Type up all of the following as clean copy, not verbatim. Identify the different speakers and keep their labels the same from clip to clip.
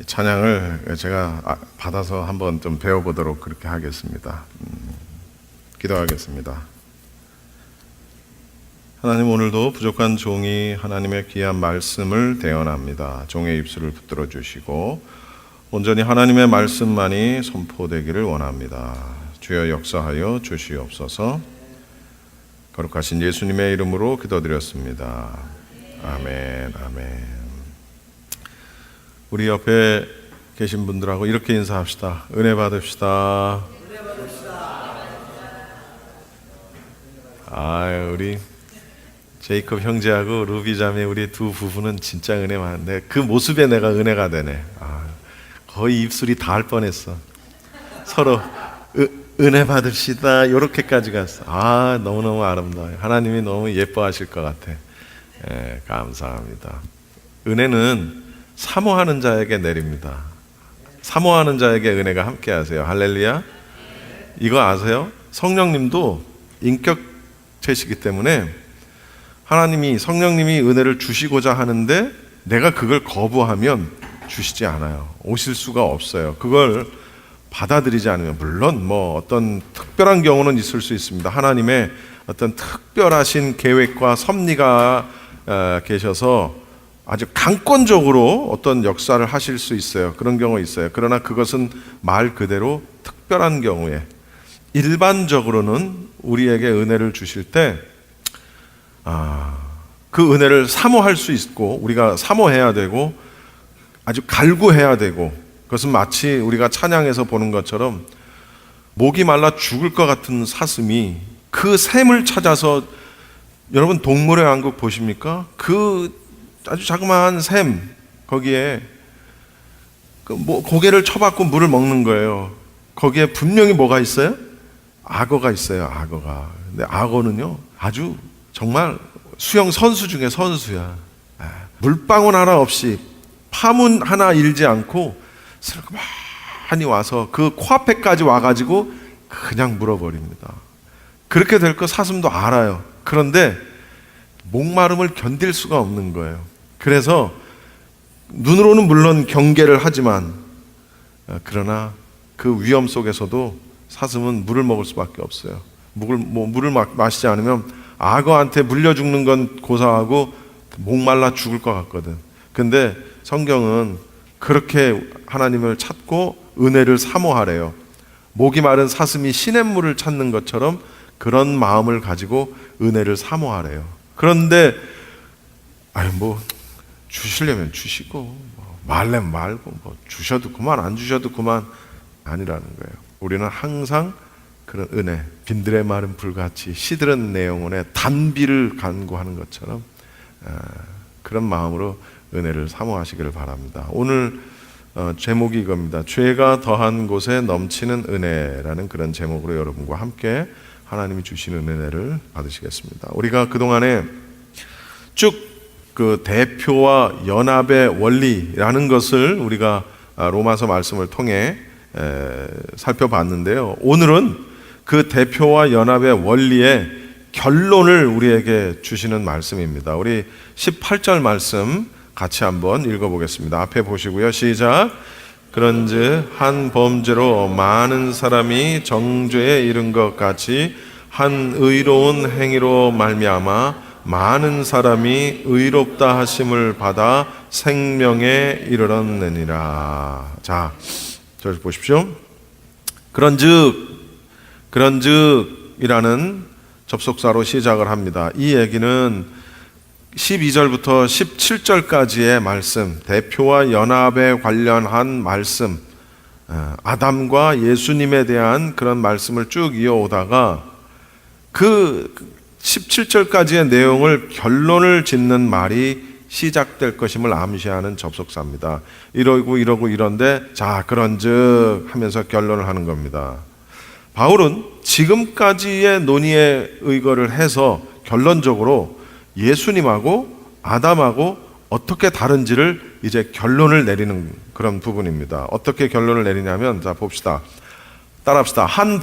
Speaker 1: 찬양을 제가 받아서 한번 좀 배워보도록 그렇게 하겠습니다. 기도하겠습니다. 하나님, 오늘도 부족한 종이 하나님의 귀한 말씀을 대언합니다. 종의 입술을 붙들어 주시고 온전히 하나님의 말씀만이 선포되기를 원합니다. 주여 역사하여 주시옵소서. 거룩하신 예수님의 이름으로 기도드렸습니다. 아멘, 아멘. 우리 옆에 계신 분들하고 이렇게 인사합시다. 은혜 받읍시다. 우리 제이콥 형제하고 루비 자매 우리 두 부부는 진짜 은혜 많은데 그 모습에 내가 은혜가 되네. 거의 입술이 닿을 뻔했어. 서로 은혜 받읍시다 이렇게까지 갔어. 너무너무 아름다워요. 하나님이 너무 예뻐하실 것 같아. 감사합니다. 은혜는 사모하는 자에게 내립니다. 사모하는 자에게 은혜가 함께 하세요. 할렐루야. 이거 아세요? 성령님도 인격체시기 때문에 하나님이 성령님이 은혜를 주시고자 하는데 내가 그걸 거부하면 주시지 않아요. 오실 수가 없어요. 그걸 받아들이지 않으면, 물론 어떤 특별한 경우는 있을 수 있습니다. 하나님의 어떤 특별하신 계획과 섭리가 계셔서 아주 강권적으로 어떤 역사를 하실 수 있어요. 그런 경우 있어요. 그러나 그것은 말 그대로 특별한 경우에, 일반적으로는 우리에게 은혜를 주실 때 그 은혜를 사모할 수 있고 우리가 사모해야 되고 아주 갈구해야 되고, 그것은 마치 우리가 찬양에서 보는 것처럼 목이 말라 죽을 것 같은 사슴이 그 샘을 찾아서, 여러분 동물의 왕국 보십니까? 그 아주 자그마한 샘, 거기에 고개를 쳐박고 물을 먹는 거예요. 거기에 분명히 뭐가 있어요? 악어가 있어요. 악어가. 근데 악어는요 아주 정말 수영 선수 중에 선수야. 물방울 하나 없이 파문 하나 일지 않고 스르르 많이 와서 그 코앞에까지 와가지고 그냥 물어버립니다. 그렇게 될 거 사슴도 알아요. 그런데 목마름을 견딜 수가 없는 거예요. 그래서 눈으로는 물론 경계를 하지만, 그러나 그 위험 속에서도 사슴은 물을 먹을 수밖에 없어요. 물을 마시지 않으면 악어한테 물려 죽는 건 고사하고 목말라 죽을 것 같거든. 근데 성경은 그렇게 하나님을 찾고 은혜를 사모하래요. 목이 마른 사슴이 시냇물을 찾는 것처럼 그런 마음을 가지고 은혜를 사모하래요. 그런데 주시려면 주시고 말려면 말고 주셔도 그만 안 주셔도 그만 아니라는 거예요. 우리는 항상 그런 은혜, 빈들의 마른 불같이 시들은 내 영혼에 단비를 간구하는 것처럼 그런 마음으로 은혜를 사모하시기를 바랍니다. 오늘 제목이 이겁니다. 죄가 더한 곳에 넘치는 은혜라는 그런 제목으로 여러분과 함께 하나님이 주시는 은혜를 받으시겠습니다. 우리가 그동안에 쭉 그 대표와 연합의 원리라는 것을 우리가 로마서 말씀을 통해 살펴봤는데요. 오늘은 그 대표와 연합의 원리의 결론을 우리에게 주시는 말씀입니다. 우리 18절 말씀 같이 한번 읽어보겠습니다. 앞에 보시고요. 시작. 그런즉 한 범죄로 많은 사람이 정죄에 이른 것 같이 한 의로운 행위로 말미암아 많은 사람이 의롭다 하심을 받아 생명에 이르렀느니라. 자, 저기 보십시오. 그런즉이라는 접속사로 시작을 합니다. 이 얘기는 12절부터 17절까지의 말씀, 대표와 연합에 관련한 말씀, 아담과 예수님에 대한 그런 말씀을 쭉 이어오다가 그 17절까지의 내용을 결론을 짓는 말이 시작될 것임을 암시하는 접속사입니다. 이런데 자 그런즉 하면서 결론을 하는 겁니다. 바울은 지금까지의 논의에 의거를 해서 결론적으로 예수님하고 아담하고 어떻게 다른지를 이제 결론을 내리는 그런 부분입니다. 어떻게 결론을 내리냐면, 자 봅시다. 따라합시다. 한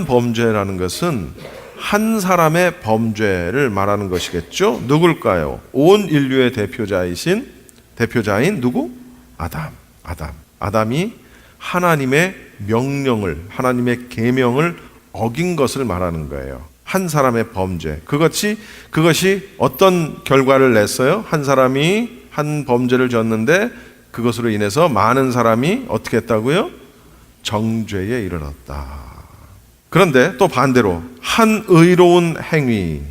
Speaker 1: 범죄라는 것은 한 사람의 범죄를 말하는 것이겠죠. 누굴까요? 온 인류의 대표자이신 대표자인 누구? 아담이 하나님의 명령을, 하나님의 계명을 어긴 것을 말하는 거예요. 한 사람의 범죄. 그것이 어떤 결과를 냈어요? 한 사람이 한 범죄를 졌는데 그것으로 인해서 많은 사람이 어떻게 했다고요? 정죄에 이르렀다. 그런데 또 반대로 한 의로운 행위.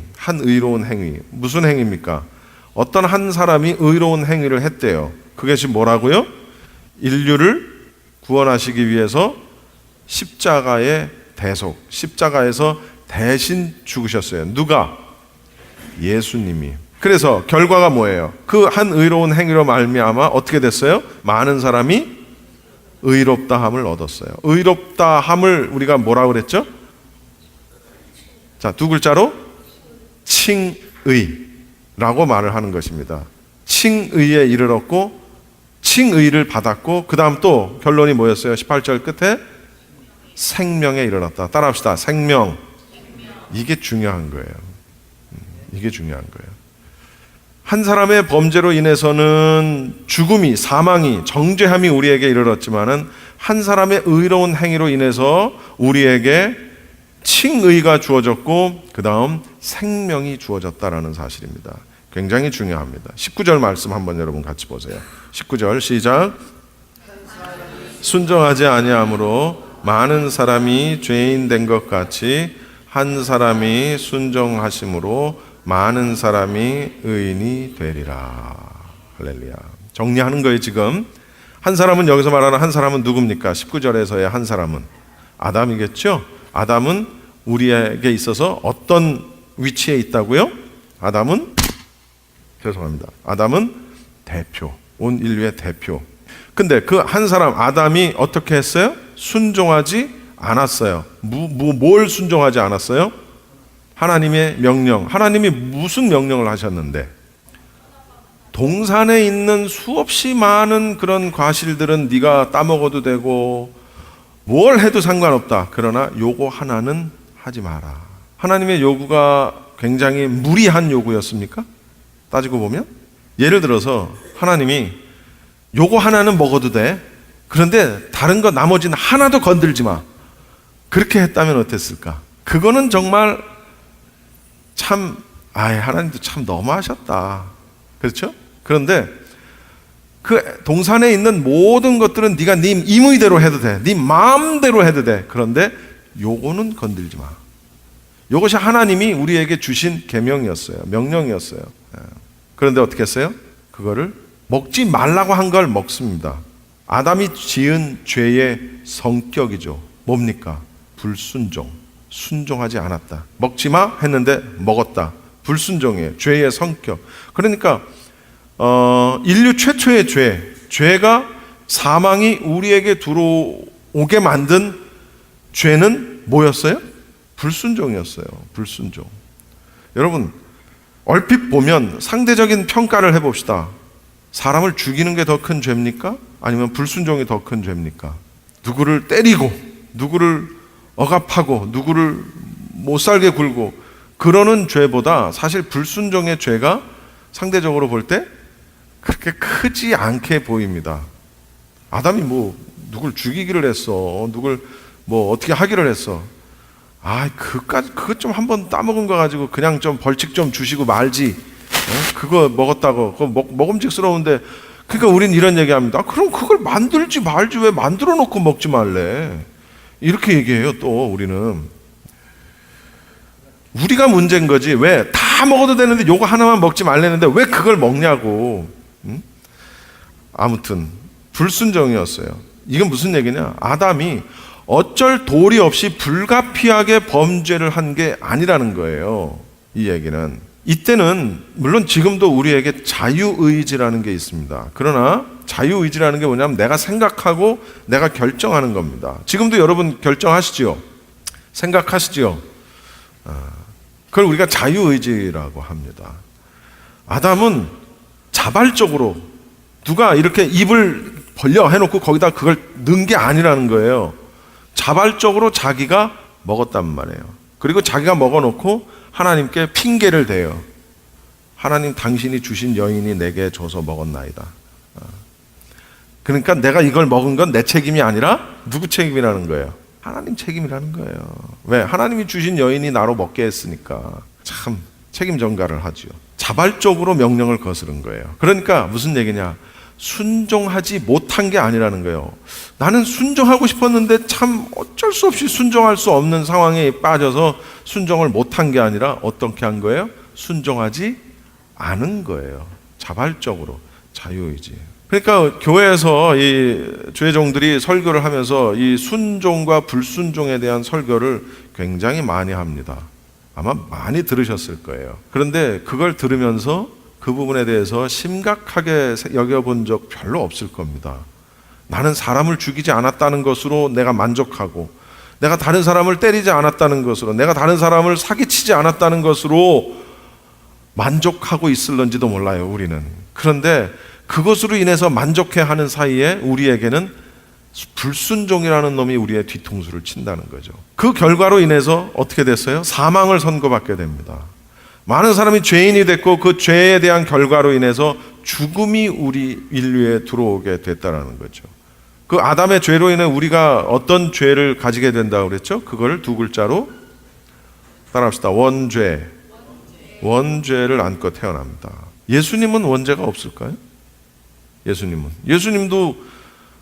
Speaker 1: 무슨 행위입니까? 어떤 한 사람이 의로운 행위를 했대요. 그것이 뭐라고요? 인류를 구원하시기 위해서 십자가의 대속, 십자가에서 대신 죽으셨어요. 누가? 예수님이. 그래서 결과가 뭐예요? 그 한 의로운 행위로 말미암아 어떻게 됐어요? 많은 사람이 의롭다함을 얻었어요. 의롭다함을 우리가 뭐라고 그랬죠? 자, 두 글자로 칭의라고 말을 하는 것입니다. 칭의에 이르렀고 칭의를 받았고 그 다음 또 결론이 뭐였어요? 18절 끝에 생명에 이르렀다. 따라합시다. 생명. 이게 중요한 거예요. 이게 중요한 거예요. 한 사람의 범죄로 인해서는 죽음이, 사망이, 정죄함이 우리에게 이르렀지만은 한 사람의 의로운 행위로 인해서 우리에게 칭의가 주어졌고 그 다음 생명이 주어졌다라는 사실입니다. 굉장히 중요합니다. 19절 말씀 한번 여러분 같이 보세요. 19절 시작. 순종하지 아니함으로 많은 사람이 죄인 된 것 같이 한 사람이 순종하심으로 많은 사람이 의인이 되리라. 할렐루야. 정리하는 거예요. 지금 한 사람은, 여기서 말하는 한 사람은 누굽니까? 19절에서의 한 사람은 아담이겠죠. 아담은 우리에게 있어서 어떤 위치에 있다고요? 아담은 대표, 온 인류의 대표. 근데 그 한 사람 아담이 어떻게 했어요? 순종하지 않았어요. 뭘 순종하지 않았어요? 하나님의 명령. 하나님이 무슨 명령을 하셨는데? 동산에 있는 수없이 많은 그런 과실들은 네가 따먹어도 되고 뭘 해도 상관없다. 그러나 요거 하나는 하지 마라. 하나님의 요구가 굉장히 무리한 요구였습니까? 따지고 보면 예를 들어서 하나님이 요거 하나는 먹어도 돼. 그런데 다른 거 나머지는 하나도 건들지 마. 그렇게 했다면 어땠을까? 그거는 정말 참 하나님도 참 너무하셨다. 그렇죠? 그런데 그 동산에 있는 모든 것들은 네가 네 임의대로 해도 돼. 네 마음대로 해도 돼. 그런데 요거는 건들지 마. 요것이 하나님이 우리에게 주신 계명이었어요. 명령이었어요. 그런데 어떻게 했어요? 그거를 먹지 말라고 한 걸 먹습니다. 아담이 지은 죄의 성격이죠. 뭡니까? 불순종. 순종하지 않았다. 먹지 마 했는데 먹었다. 불순종이에요. 죄의 성격. 그러니까 인류 최초의 죄가 사망이 우리에게 들어오게 만든 죄는 뭐였어요? 불순종이었어요. 불순종. 여러분, 얼핏 보면 상대적인 평가를 해봅시다. 사람을 죽이는 게 더 큰 죄입니까? 아니면 불순종이 더 큰 죄입니까? 누구를 때리고 누구를 억압하고 누구를 못살게 굴고 그러는 죄보다 사실 불순종의 죄가 상대적으로 볼 때 그렇게 크지 않게 보입니다. 아담이 누굴 죽이기를 했어. 누굴 어떻게 하기를 했어. 그것 좀 한번 따먹은 거 가지고 그냥 좀 벌칙 좀 주시고 말지. 그거 먹었다고 그거 먹음직스러운데. 그러니까 우린 이런 얘기합니다. 그럼 그걸 만들지 말지 왜 만들어 놓고 먹지 말래? 이렇게 얘기해요. 또 우리는 우리가 문제인 거지. 왜 다 먹어도 되는데 요거 하나만 먹지 말랬는데 왜 그걸 먹냐고. 아무튼 불순종이었어요. 이건 무슨 얘기냐? 아담이 어쩔 도리 없이 불가피하게 범죄를 한 게 아니라는 거예요. 이 얘기는. 이때는 물론 지금도 우리에게 자유의지라는 게 있습니다. 그러나 자유의지라는 게 뭐냐면 내가 생각하고 내가 결정하는 겁니다. 지금도 여러분 결정하시지요? 생각하시지요? 그걸 우리가 자유의지라고 합니다. 아담은 자발적으로 누가 이렇게 입을 벌려 해놓고 거기다 그걸 넣은 게 아니라는 거예요. 자발적으로 자기가 먹었단 말이에요. 그리고 자기가 먹어놓고 하나님께 핑계를 대요. 하나님, 당신이 주신 여인이 내게 줘서 먹었나이다. 그러니까 내가 이걸 먹은 건 내 책임이 아니라 누구 책임이라는 거예요? 하나님 책임이라는 거예요. 왜? 하나님이 주신 여인이 나로 먹게 했으니까 참 책임 전가를 하죠. 자발적으로 명령을 거스른 거예요. 그러니까 무슨 얘기냐? 순종하지 못한 게 아니라는 거예요. 나는 순종하고 싶었는데 참 어쩔 수 없이 순종할 수 없는 상황에 빠져서 순종을 못한 게 아니라 어떻게 한 거예요? 순종하지 않은 거예요. 자발적으로, 자유의지. 그러니까 교회에서 이 주의 종들이 설교를 하면서 이 순종과 불순종에 대한 설교를 굉장히 많이 합니다. 아마 많이 들으셨을 거예요. 그런데 그걸 들으면서 그 부분에 대해서 심각하게 여겨본 적 별로 없을 겁니다. 나는 사람을 죽이지 않았다는 것으로 내가 만족하고, 내가 다른 사람을 때리지 않았다는 것으로, 내가 다른 사람을 사기치지 않았다는 것으로 만족하고 있을런지도 몰라요, 우리는. 그런데 그것으로 인해서 만족해하는 사이에 우리에게는 불순종이라는 놈이 우리의 뒤통수를 친다는 거죠. 그 결과로 인해서 어떻게 됐어요? 사망을 선고받게 됩니다. 많은 사람이 죄인이 됐고 그 죄에 대한 결과로 인해서 죽음이 우리 인류에 들어오게 됐다는 거죠. 그 아담의 죄로 인해 우리가 어떤 죄를 가지게 된다고 그랬죠? 그걸 두 글자로 따라합시다. 원죄. 원죄를 안고 태어납니다. 예수님은 원죄가 없을까요? 예수님도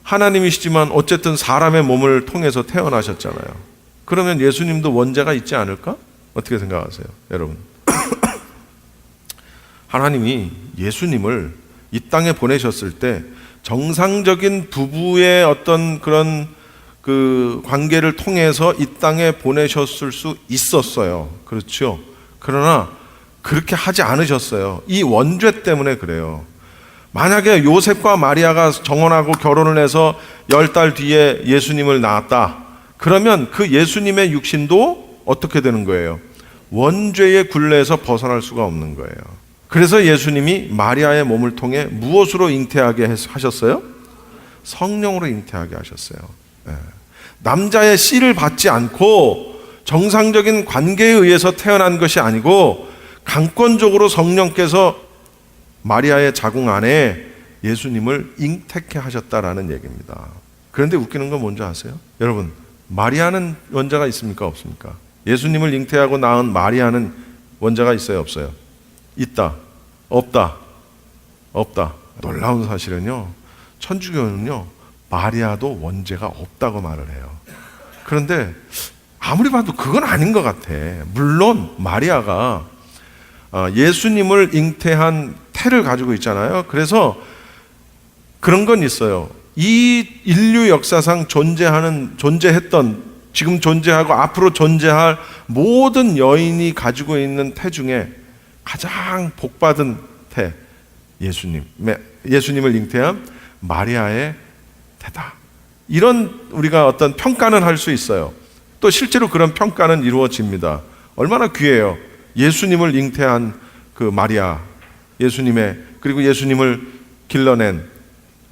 Speaker 1: 하나님이시지만 어쨌든 사람의 몸을 통해서 태어나셨잖아요. 그러면 예수님도 원죄가 있지 않을까? 어떻게 생각하세요, 여러분? 하나님이 예수님을 이 땅에 보내셨을 때 정상적인 부부의 어떤 그런 그 관계를 통해서 이 땅에 보내셨을 수 있었어요. 그렇죠? 그러나 그렇게 하지 않으셨어요. 이 원죄 때문에 그래요. 만약에 요셉과 마리아가 정혼하고 결혼을 해서 10달 뒤에 예수님을 낳았다. 그러면 그 예수님의 육신도 어떻게 되는 거예요? 원죄의 굴레에서 벗어날 수가 없는 거예요. 그래서 예수님이 마리아의 몸을 통해 무엇으로 잉태하게 하셨어요? 성령으로 잉태하게 하셨어요. 남자의 씨를 받지 않고 정상적인 관계에 의해서 태어난 것이 아니고 강권적으로 성령께서 마리아의 자궁 안에 예수님을 잉태케 하셨다라는 얘기입니다. 그런데 웃기는 건 뭔지 아세요? 여러분, 마리아는 원죄가 있습니까? 없습니까? 예수님을 잉태하고 낳은 마리아는 원죄가 있어요? 없어요? 있다. 없다. 없다. 놀라운 사실은요, 천주교는요, 마리아도 원죄가 없다고 말을 해요. 그런데 아무리 봐도 그건 아닌 것 같아. 물론 마리아가 예수님을 잉태한 태를 가지고 있잖아요. 그래서 그런 건 있어요. 이 인류 역사상 존재했던, 지금 존재하고 앞으로 존재할 모든 여인이 가지고 있는 태 중에 가장 복받은 태, 예수님을 잉태한 마리아의 태다. 이런 우리가 어떤 평가는 할 수 있어요. 또 실제로 그런 평가는 이루어집니다. 얼마나 귀해요. 예수님을 잉태한 그 마리아, 그리고 예수님을 길러낸,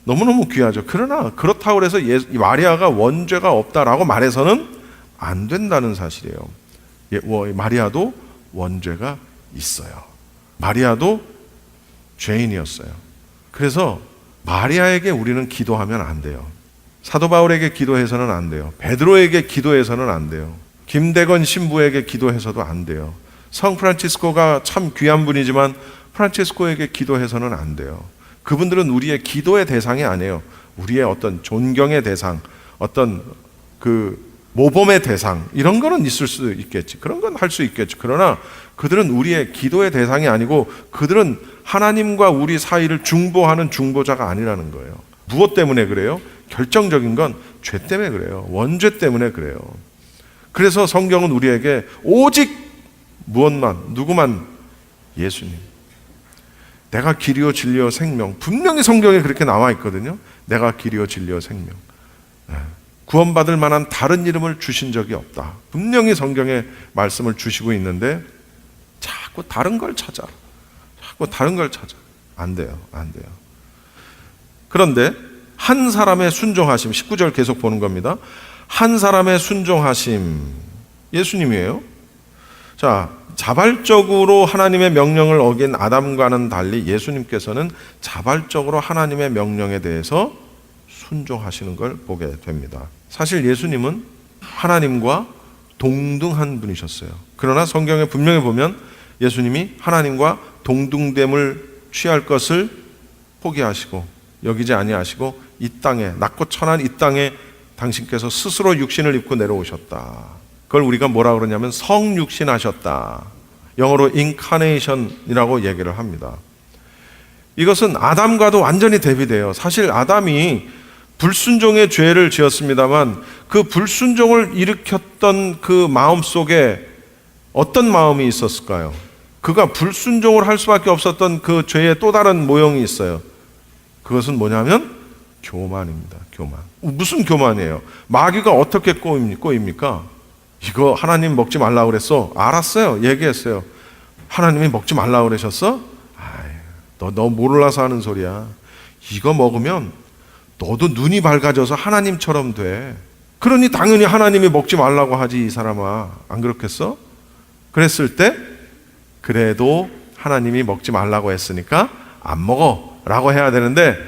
Speaker 1: 너무너무 귀하죠. 그러나 그렇다고 해서 마리아가 원죄가 없다라고 말해서는 안 된다는 사실이에요. 마리아도 원죄가 있어요. 마리아도 죄인이었어요. 그래서 마리아에게 우리는 기도하면 안 돼요. 사도 바울에게 기도해서는 안 돼요. 베드로에게 기도해서는 안 돼요. 김대건 신부에게 기도해서도 안 돼요. 성 프란치스코가 참 귀한 분이지만 프란치스코에게 기도해서는 안 돼요. 그분들은 우리의 기도의 대상이 아니에요. 우리의 어떤 존경의 대상, 어떤 그 모범의 대상, 이런 거는 있을 수 있겠지. 그런 건 할 수 있겠지. 그러나 그들은 우리의 기도의 대상이 아니고 그들은 하나님과 우리 사이를 중보하는 중보자가 아니라는 거예요. 무엇 때문에 그래요? 결정적인 건 죄 때문에 그래요. 원죄 때문에 그래요. 그래서 성경은 우리에게 오직 누구만? 예수님. 내가 길이요 진리요 생명. 분명히 성경에 그렇게 나와 있거든요. 내가 길이요 진리요 생명. 구원받을 만한 다른 이름을 주신 적이 없다. 분명히 성경에 말씀을 주시고 있는데 자꾸 다른 걸 찾아. 안 돼요. 그런데 한 사람의 순종하심, 19절 계속 보는 겁니다. 한 사람의 순종하심, 예수님이에요. 자, 자발적으로 하나님의 명령을 어긴 아담과는 달리 예수님께서는 자발적으로 하나님의 명령에 대해서 순종하시는 걸 보게 됩니다. 사실 예수님은 하나님과 동등한 분이셨어요. 그러나 성경에 분명히 보면 예수님이 하나님과 동등됨을 취할 것을 포기하시고 여기지 아니하시고 이 땅에, 낮고 천한 이 땅에 당신께서 스스로 육신을 입고 내려오셨다. 그걸 우리가 뭐라 그러냐면 성육신하셨다. 영어로 incarnation이라고 얘기를 합니다. 이것은 아담과도 완전히 대비돼요. 사실 아담이 불순종의 죄를 지었습니다만 그 불순종을 일으켰던 그 마음 속에 어떤 마음이 있었을까요? 그가 불순종을 할 수밖에 없었던 그 죄의 또 다른 모형이 있어요. 그것은 뭐냐면 교만입니다. 교만. 무슨 교만이에요? 마귀가 어떻게 꼬입니까? 이거 하나님 먹지 말라고 그랬어. 알았어요. 얘기했어요. 하나님이 먹지 말라고 그러셨어? 너 몰라서 하는 소리야. 이거 먹으면 너도 눈이 밝아져서 하나님처럼 돼. 그러니 당연히 하나님이 먹지 말라고 하지, 이 사람아. 안 그렇겠어? 그랬을 때 그래도 하나님이 먹지 말라고 했으니까 안 먹어 라고 해야 되는데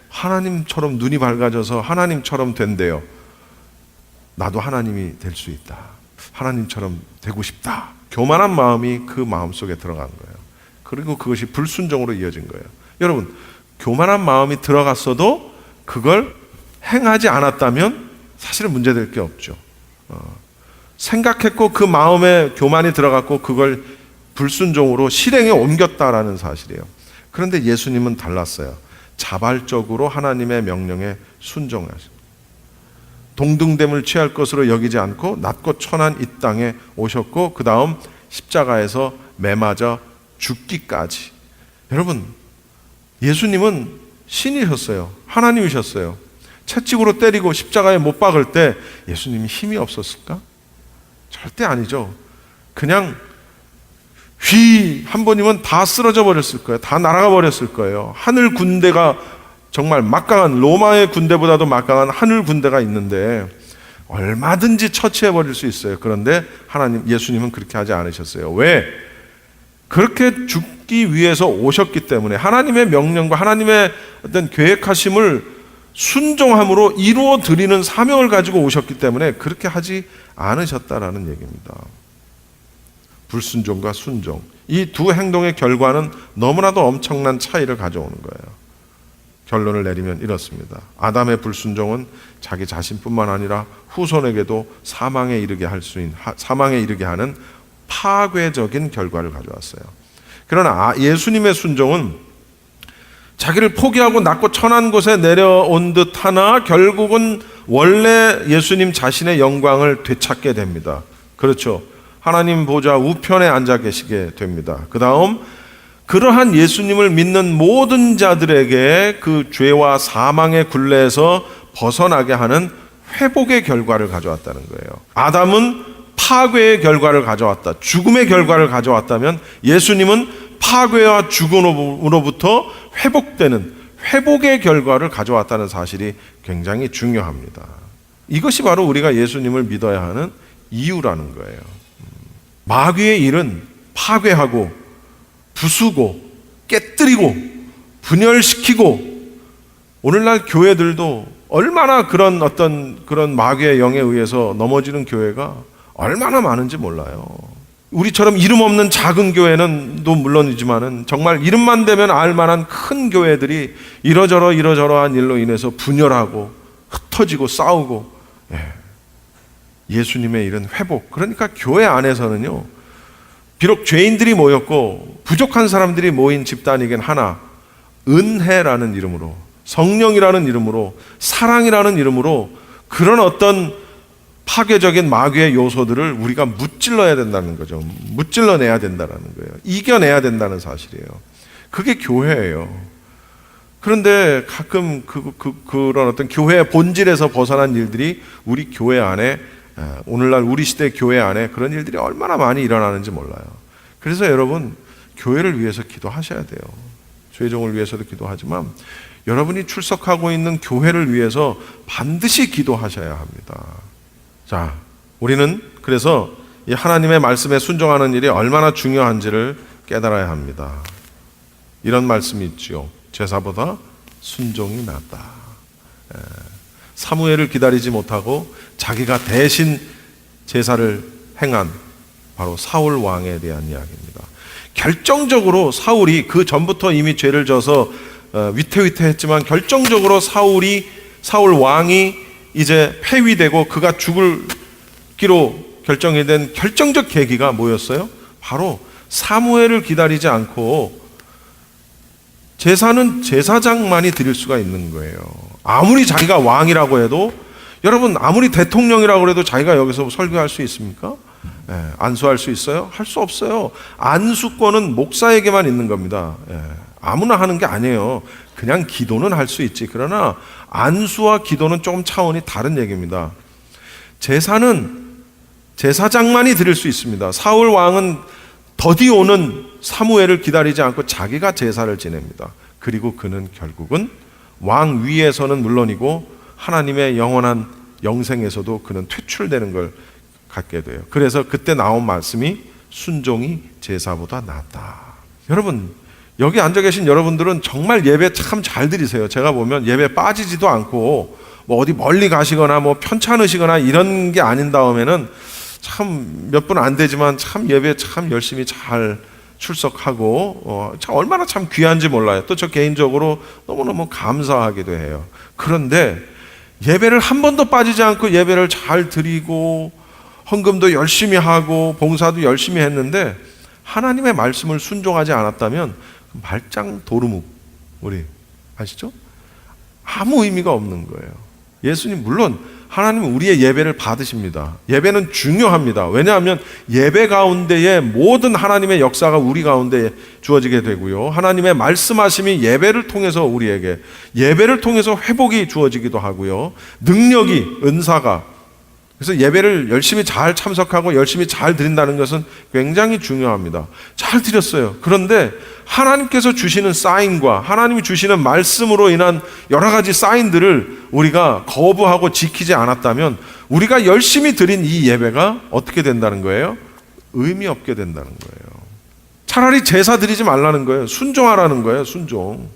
Speaker 1: 하나님처럼 눈이 밝아져서 하나님처럼 된대요. 나도 하나님이 될 수 있다. 하나님처럼 되고 싶다. 교만한 마음이 그 마음속에 들어간 거예요. 그리고 그것이 불순종으로 이어진 거예요. 여러분, 교만한 마음이 들어갔어도 그걸 행하지 않았다면 사실은 문제될 게 없죠. 생각했고 그 마음에 교만이 들어갔고 그걸 불순종으로 실행에 옮겼다라는 사실이에요. 그런데 예수님은 달랐어요. 자발적으로 하나님의 명령에 순종하셨어요. 동등됨을 취할 것으로 여기지 않고 낮고 천한 이 땅에 오셨고 그 다음 십자가에서 매맞아 죽기까지. 여러분, 예수님은 신이셨어요. 하나님이셨어요. 채찍으로 때리고 십자가에 못 박을 때 예수님이 힘이 없었을까? 절대 아니죠. 그냥 휘 한 번이면 다 쓰러져 버렸을 거예요. 다 날아가 버렸을 거예요. 하늘 군대가 정말 막강한, 로마의 군대보다도 막강한 하늘 군대가 있는데 얼마든지 처치해 버릴 수 있어요. 그런데 예수님은 그렇게 하지 않으셨어요. 왜? 그렇게 죽기 위해서 오셨기 때문에 하나님의 명령과 하나님의 어떤 계획하심을 순종함으로 이루어 드리는 사명을 가지고 오셨기 때문에 그렇게 하지 않으셨다라는 얘기입니다. 불순종과 순종, 이 두 행동의 결과는 너무나도 엄청난 차이를 가져오는 거예요. 결론을 내리면 이렇습니다. 아담의 불순종은 자기 자신뿐만 아니라 후손에게도 사망에 이르게 하는 파괴적인 결과를 가져왔어요. 그러나 예수님의 순종은 자기를 포기하고 낮고 천한 곳에 내려온 듯 하나 결국은 원래 예수님 자신의 영광을 되찾게 됩니다. 그렇죠. 하나님 보좌 우편에 앉아 계시게 됩니다. 그 다음 그러한 예수님을 믿는 모든 자들에게 그 죄와 사망의 굴레에서 벗어나게 하는 회복의 결과를 가져왔다는 거예요. 아담은 파괴의 결과를 가져왔다. 죽음의 결과를 가져왔다면 예수님은 파괴와 죽음으로부터 회복되는 회복의 결과를 가져왔다는 사실이 굉장히 중요합니다. 이것이 바로 우리가 예수님을 믿어야 하는 이유라는 거예요. 마귀의 일은 파괴하고 부수고 깨뜨리고 분열시키고, 오늘날 교회들도 얼마나 그런 마귀의 영에 의해서 넘어지는 교회가 얼마나 많은지 몰라요. 우리처럼 이름 없는 작은 교회는도 물론이지만은 정말 이름만 대면 알만한 큰 교회들이 이러저러한 일로 인해서 분열하고 흩어지고 싸우고, 예수님의 이런 회복, 그러니까 교회 안에서는요, 비록 죄인들이 모였고 부족한 사람들이 모인 집단이긴 하나 은혜라는 이름으로, 성령이라는 이름으로, 사랑이라는 이름으로 그런 어떤 파괴적인 마귀의 요소들을 우리가 무찔러야 된다는 거죠. 무찔러내야 된다는 거예요. 이겨내야 된다는 사실이에요. 그게 교회예요. 그런데 가끔 그런 어떤 교회의 본질에서 벗어난 일들이 우리 교회 안에, 오늘날 우리 시대 교회 안에 그런 일들이 얼마나 많이 일어나는지 몰라요. 그래서 여러분, 교회를 위해서 기도하셔야 돼요. 죄종을 위해서도 기도하지만 여러분이 출석하고 있는 교회를 위해서 반드시 기도하셔야 합니다. 자, 우리는 그래서 이 하나님의 말씀에 순종하는 일이 얼마나 중요한지를 깨달아야 합니다. 이런 말씀이 있지요. 제사보다 순종이 낫다. 사무엘을 기다리지 못하고 자기가 대신 제사를 행한 바로 사울 왕에 대한 이야기입니다. 결정적으로 사울이 그 전부터 이미 죄를 져서 위태위태했지만 결정적으로 사울 왕이 이제 폐위되고 그가 죽기로 결정이 된 결정적 계기가 뭐였어요? 바로 사무엘을 기다리지 않고 제사는 제사장만이 드릴 수가 있는 거예요. 아무리 자기가 왕이라고 해도, 여러분 아무리 대통령이라고 해도 자기가 여기서 설교할 수 있습니까? 안수할 수 있어요? 할 수 없어요. 안수권은 목사에게만 있는 겁니다. 아무나 하는 게 아니에요. 그냥 기도는 할 수 있지. 그러나 안수와 기도는 조금 차원이 다른 얘기입니다. 제사는 제사장만이 드릴 수 있습니다. 사울 왕은 더디 오는 사무엘을 기다리지 않고 자기가 제사를 지냅니다. 그리고 그는 결국은 왕 위에서는 물론이고 하나님의 영원한 영생에서도 그는 퇴출되는 걸 갖게 돼요. 그래서 그때 나온 말씀이 순종이 제사보다 낫다. 여러분, 여기 앉아 계신 여러분들은 정말 예배 참 잘 드리세요. 제가 보면 예배 빠지지도 않고 뭐 어디 멀리 가시거나 뭐 편찮으시거나 이런 게 아닌 다음에는 참 몇 분 안 되지만 참 예배 참 열심히 잘 출석하고 참 얼마나 참 귀한지 몰라요. 또 저 개인적으로 너무너무 감사하기도 해요. 그런데 예배를 한 번도 빠지지 않고 예배를 잘 드리고 헌금도 열심히 하고 봉사도 열심히 했는데 하나님의 말씀을 순종하지 않았다면 말짱 도루묵, 우리 아시죠? 아무 의미가 없는 거예요. 예수님 물론 하나님은 우리의 예배를 받으십니다. 예배는 중요합니다. 왜냐하면 예배 가운데에 모든 하나님의 역사가 우리 가운데 주어지게 되고요. 하나님의 말씀하심이 예배를 통해서 우리에게, 예배를 통해서 회복이 주어지기도 하고요. 능력이, 은사가, 그래서 예배를 열심히 잘 참석하고 열심히 잘 드린다는 것은 굉장히 중요합니다. 잘 드렸어요. 그런데 하나님께서 주시는 사인과 하나님이 주시는 말씀으로 인한 여러 가지 사인들을 우리가 거부하고 지키지 않았다면 우리가 열심히 드린 이 예배가 어떻게 된다는 거예요? 의미 없게 된다는 거예요. 차라리 제사 드리지 말라는 거예요. 순종하라는 거예요. 순종.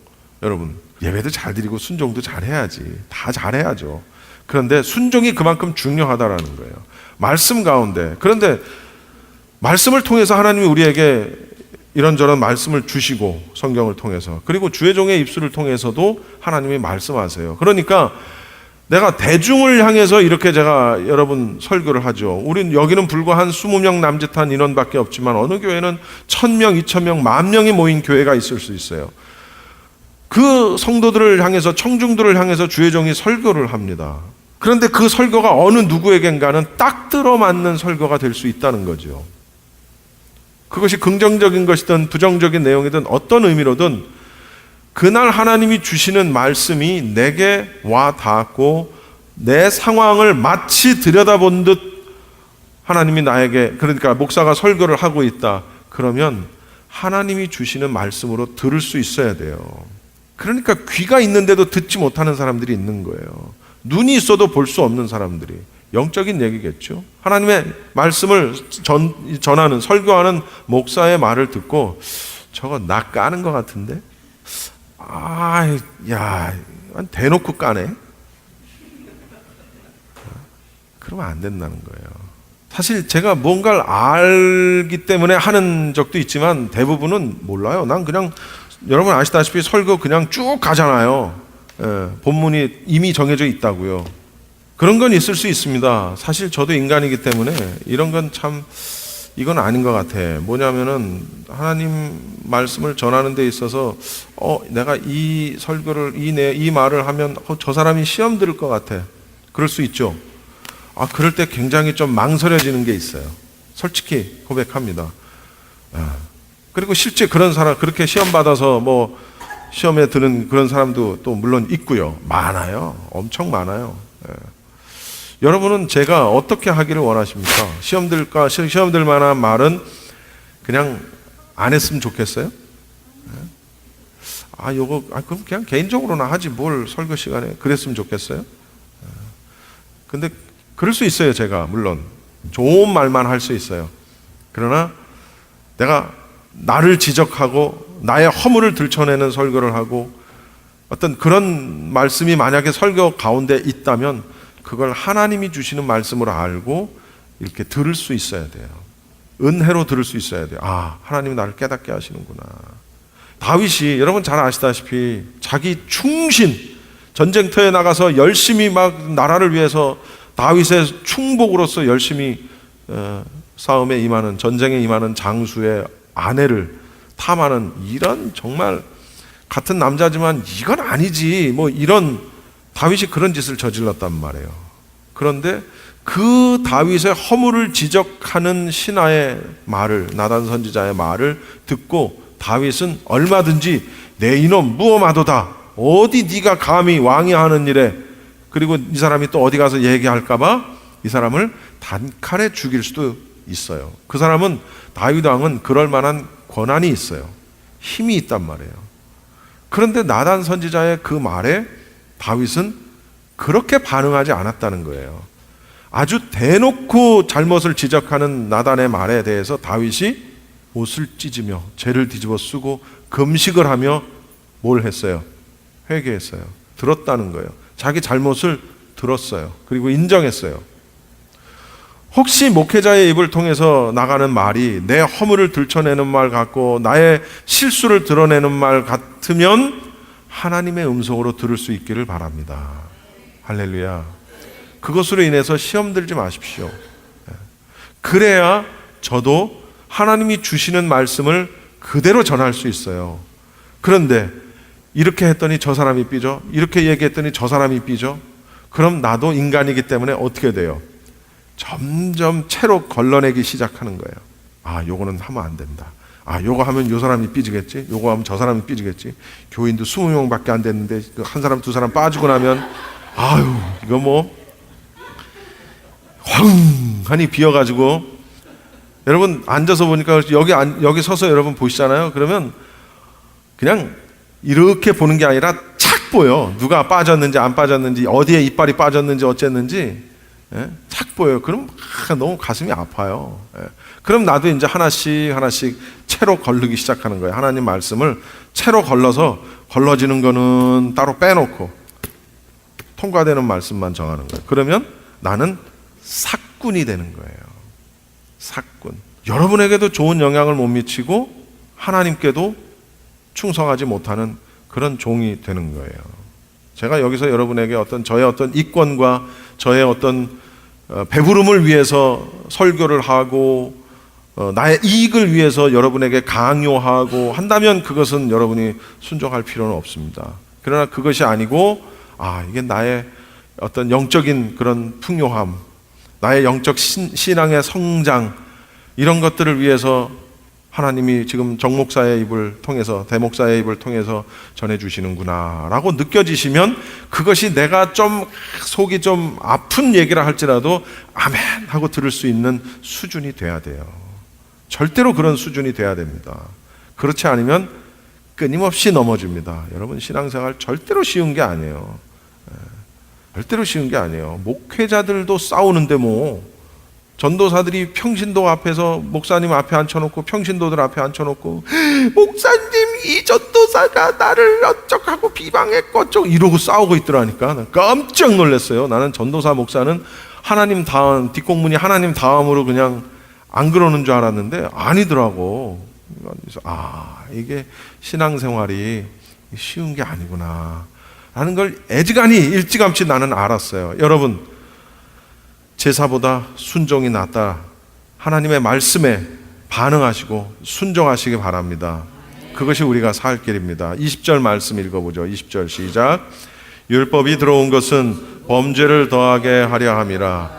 Speaker 1: 여러분, 예배도 잘 드리고 순종도 잘 해야지. 다 잘해야죠. 그런데 순종이 그만큼 중요하다라는 거예요. 말씀 가운데. 그런데 말씀을 통해서 하나님이 우리에게 이런저런 말씀을 주시고 성경을 통해서, 그리고 주의 종의 입술을 통해서도 하나님이 말씀하세요. 그러니까 내가 대중을 향해서 이렇게 제가 여러분 설교를 하죠. 우린 여기는 불과 한 20명 남짓한 인원밖에 없지만 어느 교회는 1000명, 2000명, 10,000명이 모인 교회가 있을 수 있어요. 그 성도들을 향해서, 청중들을 향해서 주의 종이 설교를 합니다. 그런데 그 설교가 어느 누구에겐가는 딱 들어맞는 설교가 될 수 있다는 거죠. 그것이 긍정적인 것이든 부정적인 내용이든 어떤 의미로든 그날 하나님이 주시는 말씀이 내게 와 닿았고 내 상황을 마치 들여다본 듯 하나님이 나에게, 그러니까 목사가 설교를 하고 있다. 그러면 하나님이 주시는 말씀으로 들을 수 있어야 돼요. 그러니까 귀가 있는데도 듣지 못하는 사람들이 있는 거예요. 눈이 있어도 볼 수 없는 사람들이. 영적인 얘기겠죠. 하나님의 말씀을 전하는, 설교하는 목사의 말을 듣고 저거 나 까는 것 같은데? 대놓고 까네? 그러면 안 된다는 거예요. 사실 제가 뭔가를 알기 때문에 하는 적도 있지만 대부분은 몰라요. 난 그냥 여러분 아시다시피 설교 그냥 쭉 가잖아요. 본문이 이미 정해져 있다고요. 그런 건 있을 수 있습니다. 사실 저도 인간이기 때문에 이런 건 참 이건 아닌 것 같아. 뭐냐면은 하나님 말씀을 전하는 데 있어서 내가 이 설교를 이 말을 하면 저 사람이 시험 들을 것 같아. 그럴 수 있죠. 그럴 때 굉장히 좀 망설여지는 게 있어요. 솔직히 고백합니다. 그리고 실제 그런 사람, 그렇게 시험 받아서 뭐 시험에 드는 그런 사람도 또 물론 있고요. 많아요. 엄청 많아요. 여러분은 제가 어떻게 하기를 원하십니까? 시험 들 만한 말은 그냥 안 했으면 좋겠어요? 그럼 그냥 개인적으로나 하지 뭘 설교 시간에 그랬으면 좋겠어요? 근데 그럴 수 있어요, 제가. 물론. 좋은 말만 할 수 있어요. 그러나 내가 나를 지적하고 나의 허물을 들춰내는 설교를 하고 어떤 그런 말씀이 만약에 설교 가운데 있다면 그걸 하나님이 주시는 말씀으로 알고 이렇게 들을 수 있어야 돼요. 은혜로 들을 수 있어야 돼요. 아, 하나님이 나를 깨닫게 하시는구나. 다윗이 여러분 잘 아시다시피 자기 충신, 전쟁터에 나가서 열심히 막 나라를 위해서 다윗의 충복으로서 열심히 싸움에 임하는, 전쟁에 임하는 장수의 아내를 탐하는 이런 정말 같은 남자지만 이건 아니지 뭐 이런 다윗이 그런 짓을 저질렀단 말이에요. 그런데 그 다윗의 허물을 지적하는 신하의 말을, 나단 선지자의 말을 듣고 다윗은 얼마든지 내 이놈 무엄하도다, 어디 네가 감히 왕이 하는 일에, 그리고 이 사람이 또 어디 가서 얘기할까봐 이 사람을 단칼에 죽일 수도 있어요. 그 사람은, 다윗 왕은 그럴 만한 권한이 있어요. 힘이 있단 말이에요. 그런데 나단 선지자의 그 말에 다윗은 그렇게 반응하지 않았다는 거예요. 아주 대놓고 잘못을 지적하는 나단의 말에 대해서 다윗이 옷을 찢으며 죄를 뒤집어 쓰고 금식을 하며 뭘 했어요? 회개했어요. 들었다는 거예요. 자기 잘못을 들었어요. 그리고 인정했어요. 혹시 목회자의 입을 통해서 나가는 말이 내 허물을 들춰내는 말 같고 나의 실수를 드러내는 말 같으면 하나님의 음성으로 들을 수 있기를 바랍니다. 할렐루야. 그것으로 인해서 시험 들지 마십시오. 그래야 저도 하나님이 주시는 말씀을 그대로 전할 수 있어요. 그런데 이렇게 했더니 저 사람이 삐져, 이렇게 얘기했더니 저 사람이 삐져, 그럼 나도 인간이기 때문에 어떻게 돼요? 점점 채로 걸러내기 시작하는 거예요. 아, 요거는 하면 안 된다. 아, 요거 하면 요 사람이 삐지겠지, 요거 하면 저 사람이 삐지겠지. 교인도 20명밖에 안 됐는데 한 사람 두 사람 빠지고 나면 아유, 이거 뭐 황하니 비어가지고, 여러분 앉아서 보니까 여기 서서 여러분 보시잖아요. 그러면 그냥 이렇게 보는 게 아니라 착 보여. 누가 빠졌는지 안 빠졌는지, 어디에 이빨이 빠졌는지 어쨌는지 착 보여요. 그럼 너무 가슴이 아파요. 그럼 나도 이제 하나씩 채로 걸르기 시작하는 거예요. 하나님 말씀을 채로 걸러서, 걸러지는 거는 따로 빼놓고 통과되는 말씀만 정하는 거예요. 그러면 나는 삭군이 되는 거예요. 삭군. 여러분에게도 좋은 영향을 못 미치고 하나님께도 충성하지 못하는 그런 종이 되는 거예요. 제가 여기서 여러분에게 저의 어떤 이권과 저의 어떤 배부름을 위해서 설교를 하고 나의 이익을 위해서 여러분에게 강요하고 한다면 그것은 여러분이 순종할 필요는 없습니다. 그러나 그것이 아니고, 이게 나의 어떤 영적인 그런 풍요함, 나의 영적 신앙의 성장, 이런 것들을 위해서 하나님이 지금 정목사의 입을 통해서, 대목사의 입을 통해서 전해주시는구나 라고 느껴지시면, 그것이 내가 좀 속이 좀 아픈 얘기라 할지라도 아멘 하고 들을 수 있는 수준이 돼야 돼요. 절대로 그런 수준이 돼야 됩니다. 그렇지 않으면 끊임없이 넘어집니다. 여러분, 신앙생활 절대로 쉬운 게 아니에요. 절대로 쉬운 게 아니에요. 목회자들도 싸우는데 뭐, 전도사들이 평신도 앞에서 목사님 앞에 앉혀놓고 평신도들 앞에 앉혀놓고 목사님, 이 전도사가 나를 어쩌고 비방했고 어쩌고 이러고 싸우고 있더라니까. 깜짝 놀랐어요. 나는 전도사 목사는 하나님 다음, 뒷공문이 하나님 다음으로 그냥 안 그러는 줄 알았는데 아니더라고. 그래서 이게 신앙생활이 쉬운 게 아니구나 라는 걸 애지간히 일찌감치 나는 알았어요. 여러분, 제사보다 순종이 낫다. 하나님의 말씀에 반응하시고 순종하시기 바랍니다. 그것이 우리가 살 길입니다. 20절 말씀 읽어보죠. 20절 시작. 율법이 들어온 것은 범죄를 더하게 하려 함이라.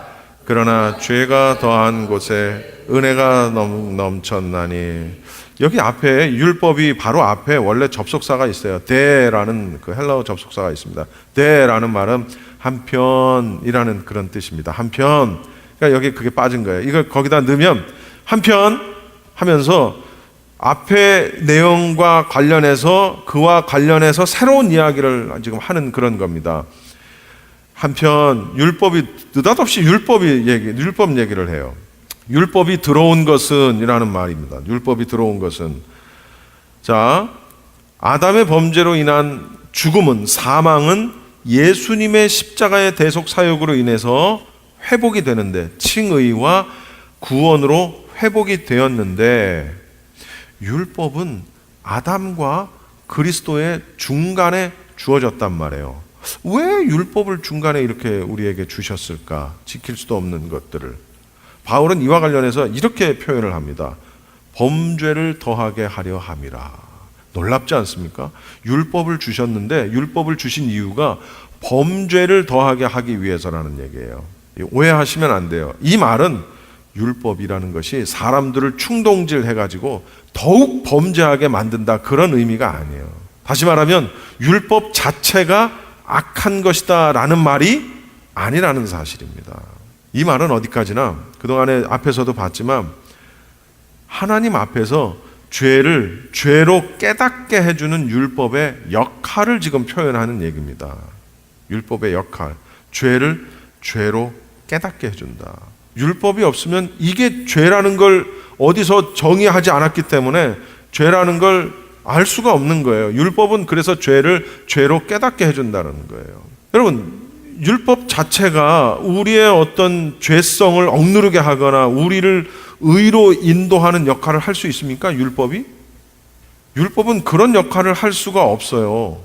Speaker 1: 그러나 죄가 더한 곳에 은혜가 넘쳤나니. 여기 앞에 율법이 바로 앞에 원래 접속사가 있어요. 데라는 그 헬라어 접속사가 있습니다. 데라는 말은 한편이라는 그런 뜻입니다. 한편. 그러니까 여기 그게 빠진 거예요. 이걸 거기다 넣으면 한편 하면서 앞에 내용과 관련해서, 그와 관련해서 새로운 이야기를 지금 하는 그런 겁니다. 한편 율법이 느닷없이 율법 얘기를 해요. 율법이 들어온 것은 이라는 말입니다. 율법이 들어온 것은, 자, 아담의 범죄로 인한 죽음은, 사망은 예수님의 십자가의 대속 사역으로 인해서 회복이 되는데, 칭의와 구원으로 회복이 되었는데, 율법은 아담과 그리스도의 중간에 주어졌단 말이에요. 왜 율법을 중간에 이렇게 우리에게 주셨을까? 지킬 수도 없는 것들을. 바울은 이와 관련해서 이렇게 표현을 합니다. 범죄를 더하게 하려 함이라. 놀랍지 않습니까? 율법을 주셨는데 율법을 주신 이유가 범죄를 더하게 하기 위해서라는 얘기예요. 오해하시면 안 돼요. 이 말은 율법이라는 것이 사람들을 충동질 해가지고 더욱 범죄하게 만든다, 그런 의미가 아니에요. 다시 말하면 율법 자체가 악한 것이다 라는 말이 아니라는 사실입니다. 이 말은 어디까지나, 그동안에 앞에서도 봤지만 하나님 앞에서 죄를 죄로 깨닫게 해주는 율법의 역할을 지금 표현하는 얘기입니다. 율법의 역할, 죄를 죄로 깨닫게 해준다. 율법이 없으면 이게 죄라는 걸 어디서 정의하지 않았기 때문에 죄라는 걸 알 수가 없는 거예요. 율법은 그래서 죄를 죄로 깨닫게 해준다는 거예요. 여러분, 율법 자체가 우리의 어떤 죄성을 억누르게 하거나 우리를 의로 인도하는 역할을 할 수 있습니까? 율법이? 율법은 그런 역할을 할 수가 없어요.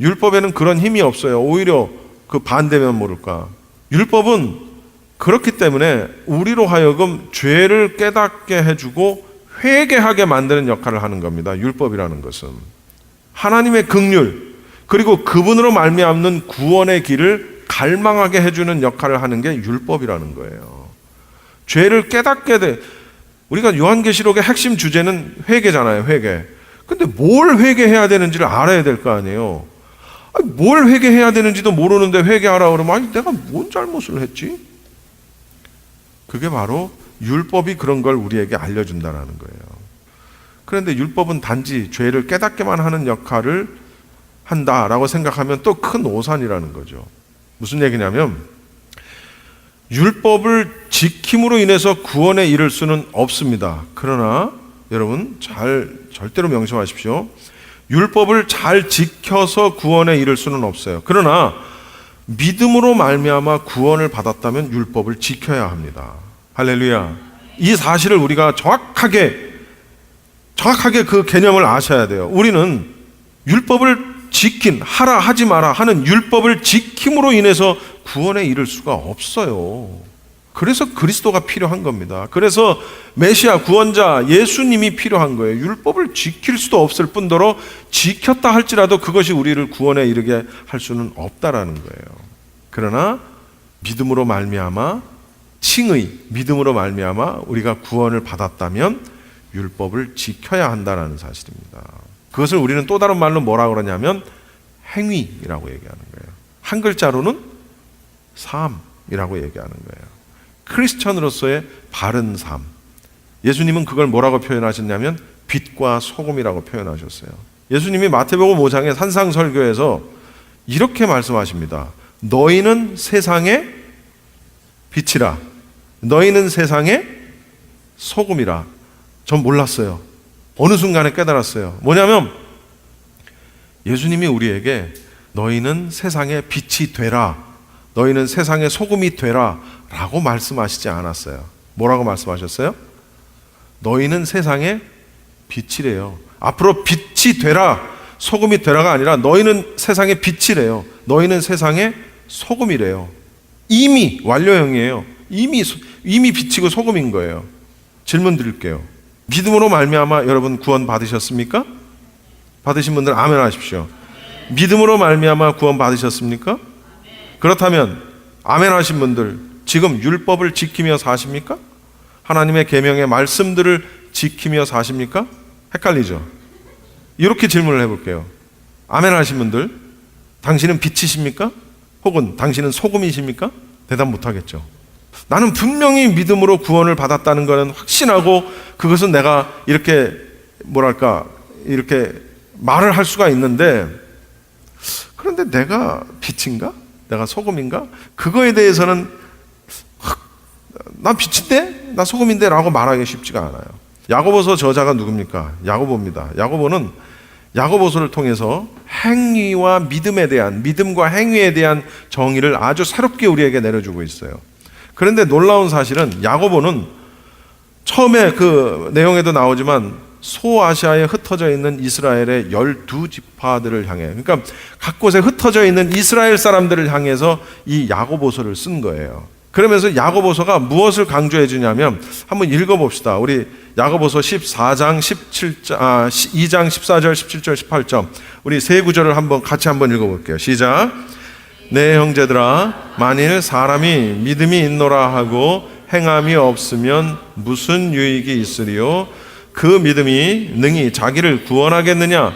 Speaker 1: 율법에는 그런 힘이 없어요. 오히려 그 반대면 모를까. 율법은 그렇기 때문에 우리로 하여금 죄를 깨닫게 해주고 회개하게 만드는 역할을 하는 겁니다. 율법이라는 것은 하나님의 긍휼, 그리고 그분으로 말미암는 구원의 길을 갈망하게 해주는 역할을 하는 게 율법이라는 거예요. 죄를 깨닫게 돼. 우리가 요한계시록의 핵심 주제는 회개잖아요. 회개. 근데 뭘 회개해야 되는지를 알아야 될 거 아니에요. 아니, 뭘 회개해야 되는지도 모르는데 회개하라 그러면, 아니 내가 뭔 잘못을 했지? 그게 바로 율법이 그런 걸 우리에게 알려준다는 거예요. 그런데 율법은 단지 죄를 깨닫게만 하는 역할을 한다라고 생각하면 또 큰 오산이라는 거죠. 무슨 얘기냐면, 율법을 지킴으로 인해서 구원에 이를 수는 없습니다. 그러나 여러분 절대로 명심하십시오. 율법을 잘 지켜서 구원에 이를 수는 없어요. 그러나 믿음으로 말미암아 구원을 받았다면 율법을 지켜야 합니다. 할렐루야. 이 사실을 우리가 정확하게 그 개념을 아셔야 돼요. 우리는 율법을 하라 하지 마라 하는 율법을 지킴으로 인해서 구원에 이를 수가 없어요. 그래서 그리스도가 필요한 겁니다. 그래서 메시아 구원자 예수님이 필요한 거예요. 율법을 지킬 수도 없을 뿐더러 지켰다 할지라도 그것이 우리를 구원에 이르게 할 수는 없다라는 거예요. 그러나 믿음으로 말미암아, 칭의, 믿음으로 말미암아 우리가 구원을 받았다면 율법을 지켜야 한다는 사실입니다. 그것을 우리는 또 다른 말로 뭐라 그러냐면 행위라고 얘기하는 거예요. 한 글자로는 삶이라고 얘기하는 거예요. 크리스천으로서의 바른 삶. 예수님은 그걸 뭐라고 표현하셨냐면 빛과 소금이라고 표현하셨어요. 예수님이 마태복음 5장의 산상설교에서 이렇게 말씀하십니다. 너희는 세상의 빛이라. 너희는 세상의 소금이라. 전 몰랐어요. 어느 순간에 깨달았어요. 뭐냐면 예수님이 우리에게 너희는 세상의 빛이 되라, 너희는 세상의 소금이 되라 라고 말씀하시지 않았어요. 뭐라고 말씀하셨어요? 너희는 세상의 빛이래요. 앞으로 빛이 되라, 소금이 되라가 아니라 너희는 세상의 빛이래요. 너희는 세상의 소금이래요. 이미 완료형이에요. 이미 빛이고 소금인 거예요. 질문 드릴게요. 믿음으로 말미암아 여러분 구원 받으셨습니까? 받으신 분들 아멘 하십시오. 믿음으로 말미암아 구원 받으셨습니까? 그렇다면 아멘 하신 분들 지금 율법을 지키며 사십니까? 하나님의 계명의 말씀들을 지키며 사십니까? 헷갈리죠? 이렇게 질문을 해볼게요. 아멘 하신 분들, 당신은 빛이십니까? 혹은 당신은 소금이십니까? 대답 못하겠죠. 나는 분명히 믿음으로 구원을 받았다는 것은 확신하고 그것은 내가 이렇게 이렇게 말을 할 수가 있는데, 그런데 내가 빛인가? 내가 소금인가? 그거에 대해서는 난 빛인데? 나 소금인데? 라고 말하기 쉽지가 않아요. 야고보서 저자가 누굽니까? 야고보입니다. 야고보서를 통해서 행위와 믿음에 대한, 믿음과 행위에 대한 정의를 아주 새롭게 우리에게 내려주고 있어요. 그런데 놀라운 사실은 야고보는 처음에 그 내용에도 나오지만 소아시아에 흩어져 있는 이스라엘의 12지파들을 향해, 그러니까 각 곳에 흩어져 있는 이스라엘 사람들을 향해서 이 야고보서를 쓴 거예요. 그러면서 야고보서가 무엇을 강조해 주냐면 한번 읽어봅시다. 우리 야고보서 14장 2장 14절 17절 18절 우리 세 구절을 같이 한번 읽어볼게요. 시작. 내 형제들아, 만일 사람이 믿음이 있노라 하고 행함이 없으면 무슨 유익이 있으리요? 그 믿음이 능히 자기를 구원하겠느냐?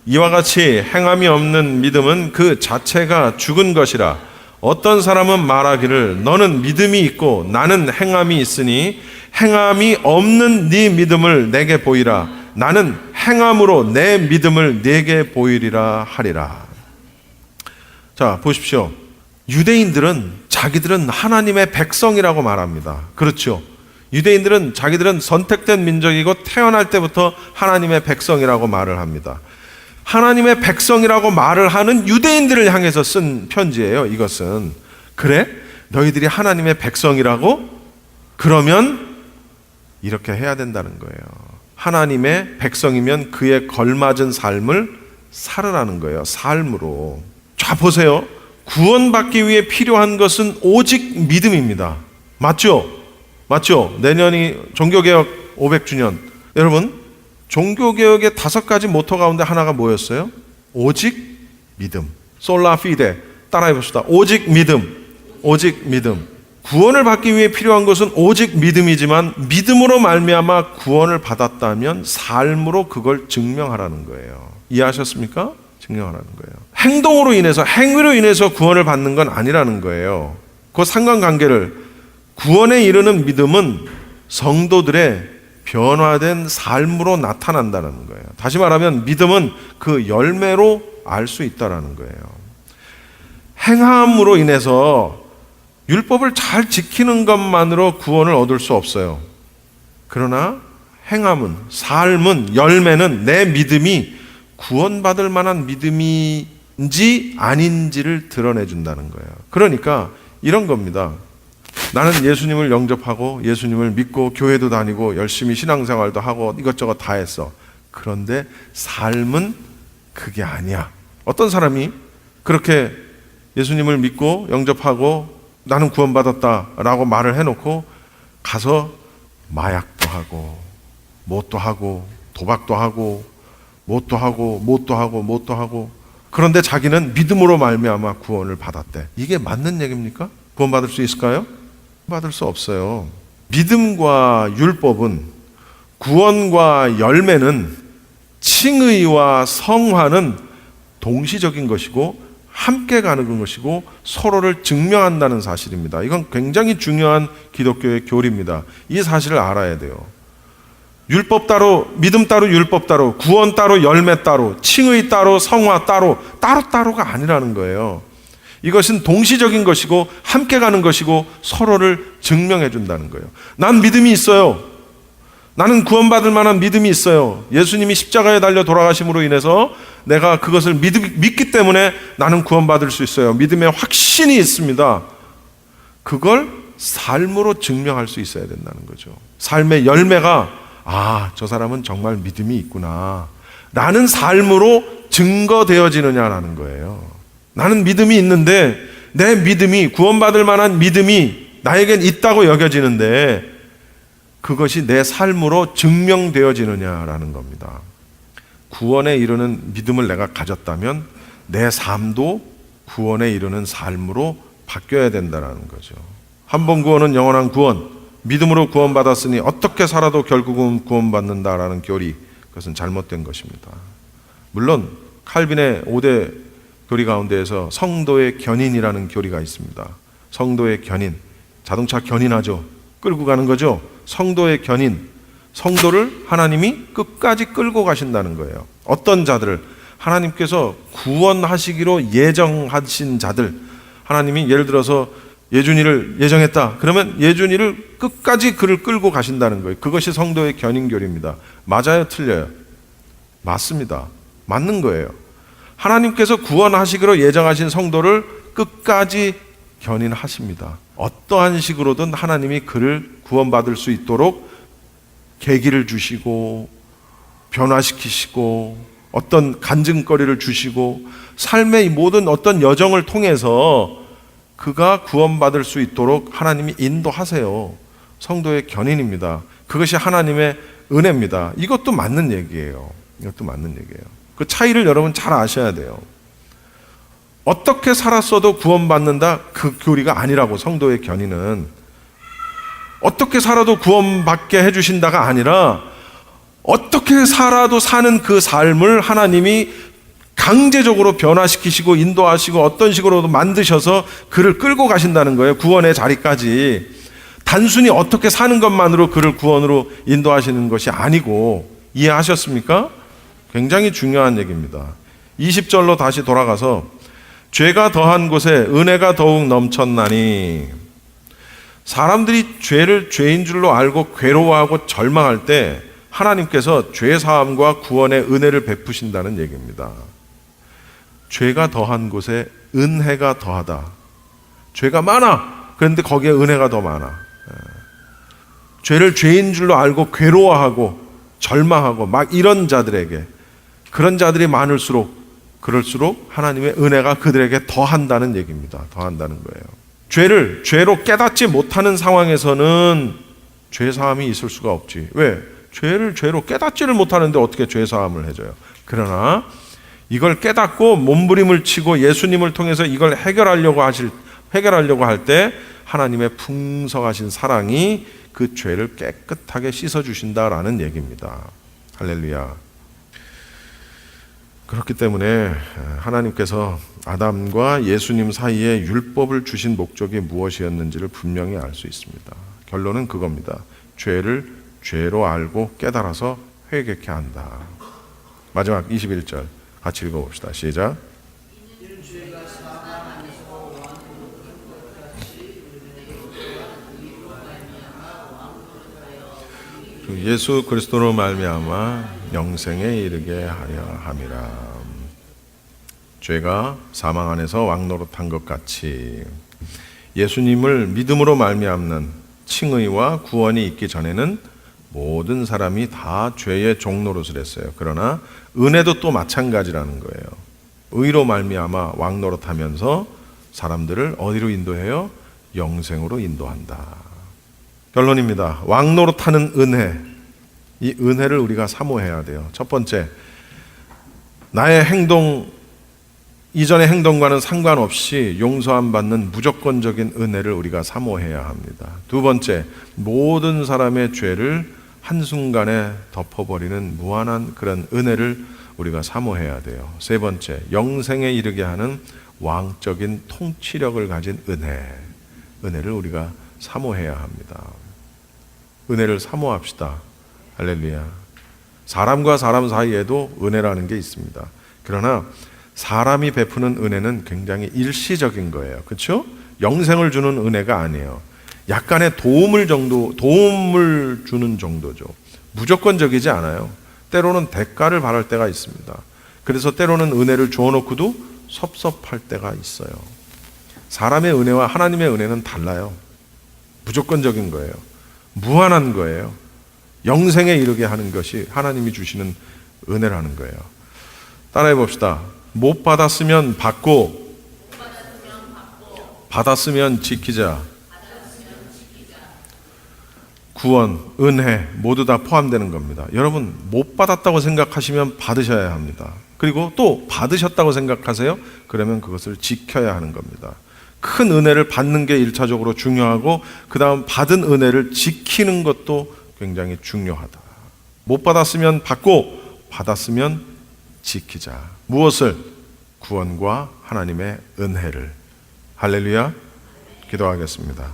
Speaker 1: 이와 같이 행함이 없는 믿음은 그 자체가 죽은 것이라. 어떤 사람은 말하기를 너는 믿음이 있고 나는 행함이 있으니 행함이 없는 네 믿음을 내게 보이라. 나는 행함으로 내 믿음을 내게 보이리라 하리라. 자, 보십시오. 유대인들은 자기들은 하나님의 백성이라고 말합니다. 그렇죠. 유대인들은 자기들은 선택된 민족이고 태어날 때부터 하나님의 백성이라고 말을 합니다. 하나님의 백성이라고 말을 하는 유대인들을 향해서 쓴 편지예요. 이것은. 그래? 너희들이 하나님의 백성이라고? 그러면 이렇게 해야 된다는 거예요. 하나님의 백성이면 그에 걸맞은 삶을 살으라는 거예요. 삶으로. 자, 보세요. 구원받기 위해 필요한 것은 오직 믿음입니다. 맞죠? 맞죠? 내년이 종교개혁 500주년. 여러분, 종교개혁의 5가지 모토 가운데 하나가 뭐였어요? 오직 믿음. 솔라 피데. 따라해 봅시다. 오직 믿음. 오직 믿음. 구원을 받기 위해 필요한 것은 오직 믿음이지만 믿음으로 말미암아 구원을 받았다면 삶으로 그걸 증명하라는 거예요. 이해하셨습니까? 증명하라는 거예요. 행동으로 인해서, 행위로 인해서 구원을 받는 건 아니라는 거예요. 그 상관관계를, 구원에 이르는 믿음은 성도들의 변화된 삶으로 나타난다는 거예요. 다시 말하면 믿음은 그 열매로 알 수 있다는 거예요. 행함으로 인해서 율법을 잘 지키는 것만으로 구원을 얻을 수 없어요. 그러나 행함은, 삶은, 열매는 내 믿음이 구원받을 만한 믿음인지 아닌지를 드러내준다는 거예요. 그러니까 이런 겁니다. 나는 예수님을 영접하고 예수님을 믿고 교회도 다니고 열심히 신앙생활도 하고 이것저것 다 했어. 그런데 삶은 그게 아니야. 어떤 사람이 그렇게 예수님을 믿고 영접하고 나는 구원받았다라고 말을 해놓고 가서 마약도 하고 못도 하고 도박도 하고 못도 하고 그런데 자기는 믿음으로 말미암아 구원을 받았대. 이게 맞는 얘기입니까? 구원받을 수 있을까요? 받을 수 없어요. 믿음과 율법은, 구원과 열매는, 칭의와 성화는 동시적인 것이고 함께 가는 것이고 서로를 증명한다는 사실입니다. 이건 굉장히 중요한 기독교의 교리입니다. 이 사실을 알아야 돼요. 율법 따로, 믿음 따로, 율법 따로, 구원 따로, 열매 따로, 칭의 따로, 성화 따로, 따로따로가 아니라는 거예요. 이것은 동시적인 것이고 함께 가는 것이고 서로를 증명해 준다는 거예요. 난 믿음이 있어요. 나는 구원받을 만한 믿음이 있어요. 예수님이 십자가에 달려 돌아가심으로 인해서 내가 그것을 믿기 때문에 나는 구원받을 수 있어요. 믿음의 확신이 있습니다. 그걸 삶으로 증명할 수 있어야 된다는 거죠. 삶의 열매가, 아, 저 사람은 정말 믿음이 있구나 라는 삶으로 증거되어지느냐라는 거예요. 나는 믿음이 있는데 내 믿음이, 구원받을 만한 믿음이 나에겐 있다고 여겨지는데 그것이 내 삶으로 증명되어지느냐라는 겁니다. 구원에 이르는 믿음을 내가 가졌다면 내 삶도 구원에 이르는 삶으로 바뀌어야 된다는 거죠. 한 번 구원은 영원한 구원, 믿음으로 구원받았으니 어떻게 살아도 결국은 구원받는다라는 교리, 그것은 잘못된 것입니다. 물론 칼빈의 5대 교리 가운데에서 성도의 견인이라는 교리가 있습니다. 성도의 견인, 자동차 견인하죠. 끌고 가는 거죠. 성도의 견인, 성도를 하나님이 끝까지 끌고 가신다는 거예요. 어떤 자들을 하나님께서 구원하시기로 예정하신 자들, 하나님이 예를 들어서 예준이를 예정했다. 그러면 예준이를 끝까지 그를 끌고 가신다는 거예요. 그것이 성도의 견인교리입니다. 맞아요? 틀려요? 맞습니다. 맞는 거예요. 하나님께서 구원하시기로 예정하신 성도를 끝까지 견인하십니다. 어떠한 식으로든 하나님이 그를 구원받을 수 있도록 계기를 주시고 변화시키시고 어떤 간증거리를 주시고 삶의 모든 어떤 여정을 통해서 그가 구원받을 수 있도록 하나님이 인도하세요. 성도의 견인입니다. 그것이 하나님의 은혜입니다. 이것도 맞는 얘기예요. 이것도 맞는 얘기예요. 그 차이를 여러분 잘 아셔야 돼요. 어떻게 살았어도 구원받는다, 그 교리가 아니라고. 성도의 견인은 어떻게 살아도 구원받게 해주신다가 아니라 어떻게 살아도 사는 그 삶을 하나님이 강제적으로 변화시키시고 인도하시고 어떤 식으로도 만드셔서 그를 끌고 가신다는 거예요. 구원의 자리까지. 단순히 어떻게 사는 것만으로 그를 구원으로 인도하시는 것이 아니고. 이해하셨습니까? 굉장히 중요한 얘기입니다. 20절로 다시 돌아가서 죄가 더한 곳에 은혜가 더욱 넘쳤나니, 사람들이 죄를 죄인 줄로 알고 괴로워하고 절망할 때 하나님께서 죄 사함과 구원의 은혜를 베푸신다는 얘기입니다. 죄가 더한 곳에 은혜가 더하다. 죄가 많아. 그런데 거기에 은혜가 더 많아. 죄를 죄인 줄로 알고 괴로워하고 절망하고 막 이런 자들에게, 그런 자들이 많을수록 그럴수록 하나님의 은혜가 그들에게 더한다는 얘기입니다. 더한다는 거예요. 죄를 죄로 깨닫지 못하는 상황에서는 죄 사함이 있을 수가 없지. 왜? 죄를 죄로 깨닫지를 못하는데 어떻게 죄 사함을 해줘요? 그러나 이걸 깨닫고 몸부림을 치고 예수님을 통해서 이걸 해결하려고 할 때 하나님의 풍성하신 사랑이 그 죄를 깨끗하게 씻어주신다라는 얘기입니다. 할렐루야. 그렇기 때문에 하나님께서 아담과 예수님 사이에 율법을 주신 목적이 무엇이었는지를 분명히 알 수 있습니다. 결론은 그겁니다. 죄를 죄로 알고 깨달아서 회개케 한다. 마지막 21절 같이 읽어봅시다. 시작. 예수 그리스도로 말미암아 영생에 이르게 하려 함이라. 죄가 사망 안에서 왕노릇한 것 같이 예수님을 믿음으로 말미암는 칭의와 구원이 있기 전에는 모든 사람이 다 죄의 종노릇을 했어요. 그러나 은혜도 또 마찬가지라는 거예요. 의로 말미암아 왕노릇하면서 사람들을 어디로 인도해요? 영생으로 인도한다. 결론입니다. 왕노릇하는 은혜, 이 은혜를 우리가 사모해야 돼요. 첫 번째, 나의 행동, 이전의 행동과는 상관없이 용서함 받는 무조건적인 은혜를 우리가 사모해야 합니다. 두 번째, 모든 사람의 죄를 한순간에 덮어버리는 무한한 그런 은혜를 우리가 사모해야 돼요. 세 번째, 영생에 이르게 하는 왕적인 통치력을 가진 은혜를 우리가 사모해야 합니다. 은혜를 사모합시다. 할렐루야. 사람과 사람 사이에도 은혜라는 게 있습니다. 그러나 사람이 베푸는 은혜는 굉장히 일시적인 거예요. 그렇죠? 영생을 주는 은혜가 아니에요. 약간의 도움을 주는 정도죠. 무조건적이지 않아요. 때로는 대가를 바랄 때가 있습니다. 그래서 때로는 은혜를 주어놓고도 섭섭할 때가 있어요. 사람의 은혜와 하나님의 은혜는 달라요. 무조건적인 거예요. 무한한 거예요. 영생에 이르게 하는 것이 하나님이 주시는 은혜라는 거예요. 따라해 봅시다. 못 받았으면 받고, 받았으면 지키자. 구원, 은혜 모두 다 포함되는 겁니다. 여러분, 못 받았다고 생각하시면 받으셔야 합니다. 그리고 또 받으셨다고 생각하세요? 그러면 그것을 지켜야 하는 겁니다. 큰 은혜를 받는 게 1차적으로 중요하고 그 다음 받은 은혜를 지키는 것도 굉장히 중요하다. 못 받았으면 받고, 받았으면 지키자. 무엇을? 구원과 하나님의 은혜를. 할렐루야. 기도하겠습니다.